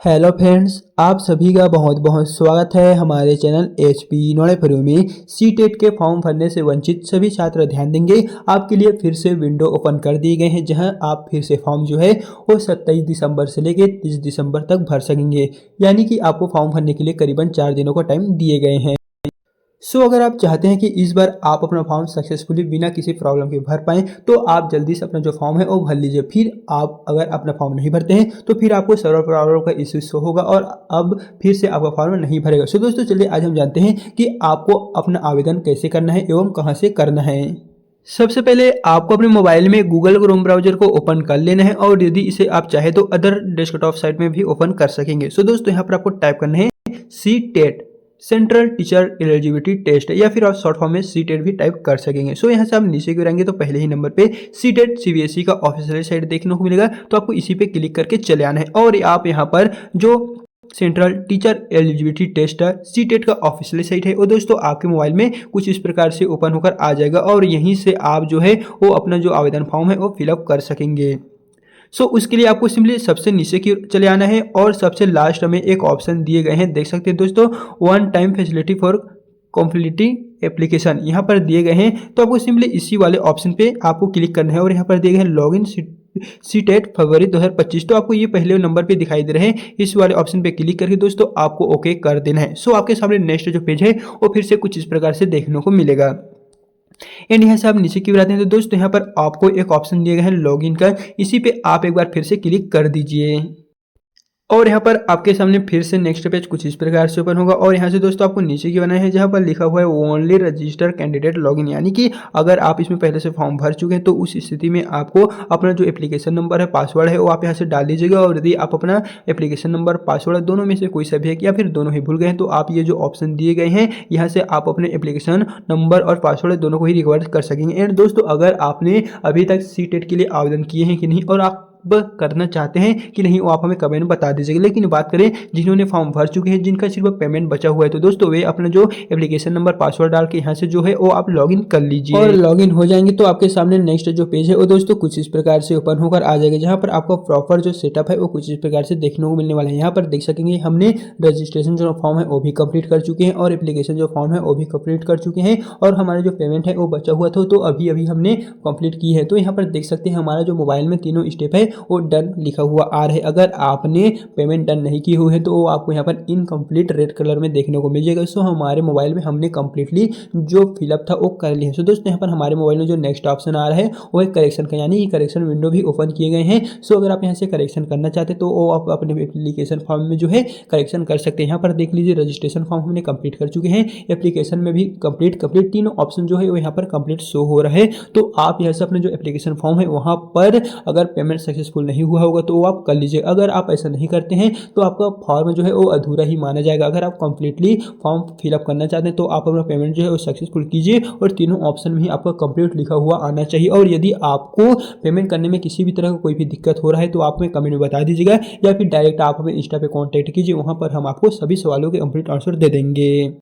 Hello friends, आप सभी का बहुत बहुत स्वागत है हमारे channel HP knowledge for you में। सीटेट के फॉर्म भरने से वंचित सभी छात्र ध्यान देंगे। आपके लिए फिर से विंडो ओपन कर दिए गए हैं, जहां आप फिर से फॉर्म जो है वो 27 दिसंबर से लेकर 30 दिसंबर तक भर सकेंगे। यानी कि आपको फॉर्म भरने के लिए करीबन 4 दिनों का टाइम दिए गए हैं। अगर आप चाहते हैं कि इस बार आप अपना फॉर्म सक्सेसफुली बिना किसी प्रॉब्लम के भर पाएँ, तो आप जल्दी से अपना जो फॉर्म है वो भर लीजिए। फिर आप अगर अपना फॉर्म नहीं भरते हैं तो फिर आपको सर्वर प्रॉब्लम का इश्यू शो होगा और अब फिर से आपका फॉर्म नहीं भरेगा। दोस्तों, चलिए आज हम जानते हैं कि आपको अपना आवेदन कैसे करना है एवं कहाँ से करना है। सबसे पहले आपको अपने मोबाइल में गूगल क्रोम ब्राउजर को ओपन कर लेना है और यदि इसे आप चाहे तो अदर डेस्कटॉप साइट में भी ओपन कर सकेंगे। दोस्तों, यहाँ पर आपको टाइप करना है CTET, central teacher eligibility test, या फिर आप शॉर्ट फॉर्म में सीटेट भी टाइप कर सकेंगे। यहाँ से आप नीचे की रहेंगे तो पहले ही नंबर पे सीटेट सीबीएसई का ऑफिशियल साइट देखने को मिलेगा, तो आपको इसी पे क्लिक करके चले आना है और आप यहाँ पर जो सेंट्रल टीचर एलिजिबिलिटी टेस्ट है सीटेट का ऑफिशियल साइट है, और दोस्तों आपके मोबाइल में कुछ इस प्रकार से ओपन होकर आ जाएगा और यहीं से आप जो है वो अपना जो आवेदन फॉर्म है वो फिलअप कर सकेंगे। उसके लिए आपको सिंपली सबसे नीचे की चले आना है और सबसे लास्ट में एक ऑप्शन दिए गए हैं, देख सकते हैं दोस्तों, one time facility for completing application यहाँ पर दिए गए हैं। तो आपको सिंपली इसी वाले ऑप्शन पे आपको क्लिक करना है और यहाँ पर दिए गए हैं लॉगिन सीटेट फरवरी 2025। तो आपको ये पहले नंबर पे दिखाई दे रहे हैं, इस वाले ऑप्शन पे क्लिक करके दोस्तों आपको ओके कर देना है। आपके सामने नेक्स्ट जो पेज है वो फिर से कुछ इस प्रकार से देखने को मिलेगा। एंड यहाँ से आप नीचे की ओर आते हैं तो दोस्तों यहाँ पर आपको एक ऑप्शन दिया गया है लॉगिन का, इसी पे आप एक बार फिर से क्लिक कर दीजिए और यहाँ पर आपके सामने फिर से नेक्स्ट पेज कुछ इस प्रकार से ओपन होगा। और यहाँ से दोस्तों आपको नीचे की बनाना है जहाँ पर लिखा हुआ है ओनली रजिस्टर कैंडिडेट लॉगिन, यानी कि अगर आप इसमें पहले से फॉर्म भर चुके हैं तो उस स्थिति में आपको अपना जो एप्लीकेशन नंबर है, पासवर्ड है, वो आप यहाँ से डाल दीजिएगा। और यदि आप अपना एप्लीकेशन नंबर, पासवर्ड दोनों में से कोई सा भी है या फिर दोनों ही भूल गए हैं तो आप ये जो ऑप्शन दिए गए हैं यहाँ से आप अपने एप्लीकेशन नंबर और पासवर्ड दोनों को ही रिकवर कर सकेंगे। एंड दोस्तों, अगर आपने अभी तक सीटेट के लिए आवेदन किए हैं कि नहीं और आप करना चाहते हैं कि नहीं, वो आप हमें कमेंट में बता दीजिएगा। लेकिन बात करें जिन्होंने फॉर्म भर चुके हैं, जिनका सिर्फ पेमेंट बचा हुआ है, तो दोस्तों वे अपना जो एप्लीकेशन नंबर, पासवर्ड डाल के यहाँ से जो है वो आप लॉगिन कर लीजिए और लॉगिन हो जाएंगे तो आपके सामने नेक्स्ट जो पेज है वो दोस्तों कुछ इस प्रकार से ओपन होकर आ जाएगा, जहाँ पर आपको प्रॉपर जो सेटअप है वो कुछ इस प्रकार से देखने को मिलने वाला है। यहाँ पर देख सकेंगे हमने रजिस्ट्रेशन जो फॉर्म है वो भी कंप्लीट कर चुके हैं और एप्लीकेशन जो फॉर्म है वो भी कंप्लीट कर चुके हैं और हमारा जो पेमेंट है वो बचा हुआ था तो अभी अभी हमने कंप्लीट की है। तो यहाँ पर देख सकते हैं हमारा जो मोबाइल में तीनों स्टेप है वो डन लिखा हुआ आ रहा है। अगर आपने पेमेंट डन नहीं की हुई है तो आपको यहाँ पर इनकम्प्लीट रेड कलर में देखने को मिल जाएगा। हमारे मोबाइल में हमने कंप्लीटली जो फिलअप था वो कर लिया है। दोस्तों यहाँ पर हमारे मोबाइल में जो नेक्स्ट ऑप्शन आ रहा है वो है करेक्शन का, यानी कि करेक्शन विंडो भी ओपन किए गए हैं। अगर आप यहाँ से करेक्शन करना चाहते हैं तो वो आप अपने एप्लीकेशन फॉर्म में जो है करेक्शन कर सकते हैं। यहाँ पर देख लीजिए रजिस्ट्रेशन फॉर्म हमने कंप्लीट कर चुके हैं, एप्लीकेशन में भी कंप्लीट तीनों ऑप्शन जो है वो यहाँ पर कंप्लीट शो हो रहा है। तो आप यहाँ से अपने जो एप्लीकेशन फॉर्म है वहाँ पर अगर पेमेंट सक्सेसफुल नहीं हुआ होगा तो वो आप कर लीजिए। अगर आप ऐसा नहीं करते हैं तो आपका फॉर्म जो है वो अधूरा ही माना जाएगा। अगर आप कंप्लीटली फॉर्म फिलअप करना चाहते हैं तो आप अपना पेमेंट जो है वो सक्सेसफुल कीजिए और तीनों ऑप्शन में ही आपका कंप्लीट लिखा हुआ आना चाहिए। और यदि आपको पेमेंट करने में किसी भी तरह का कोई भी दिक्कत हो रहा है तो आप हमें कमेंट में बता दीजिएगा या फिर डायरेक्ट आप हमें इंस्टा पे कॉन्टैक्ट कीजिए, वहाँ पर हम आपको सभी सवालों के कंप्लीट आंसर दे देंगे।